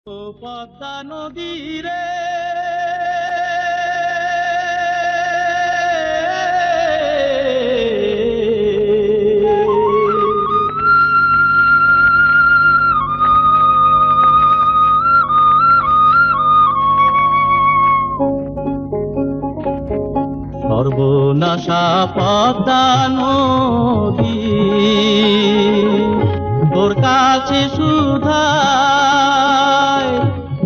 পদ্মা নদী রে সর্বনাশা পদ্মা নদী তোর কাছে সুধায়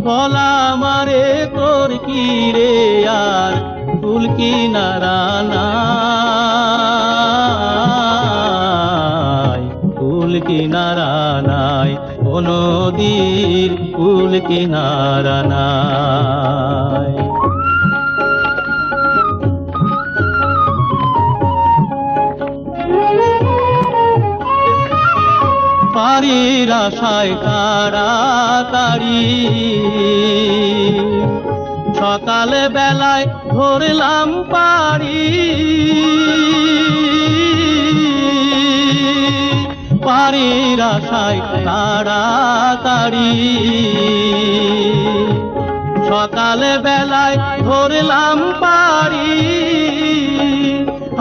বলা মারে তোর কি রে আর ফুল কিনারা নাই ফুল কিনারা নাই ও নদীর ফুল কিনারা নাই পারির আশায় তাড়াতাড়ি সকালে বেলায় ধরলাম পারি পারির আশায় তাড়াতাড়ি সকালে বেলায় ধরলাম পারি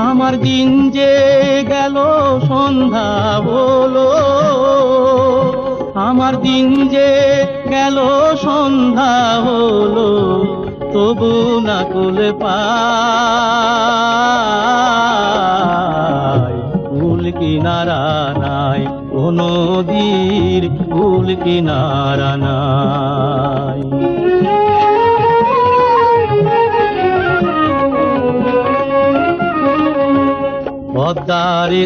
আমার দিন যে গেল সন্ধ্যা হলো আমার দিন যে গেল সন্ধ্যা হলো তবু না কুলে পাই কুল কিনারা নাই ও নদীর কুল কিনারা নাই পদ্মারে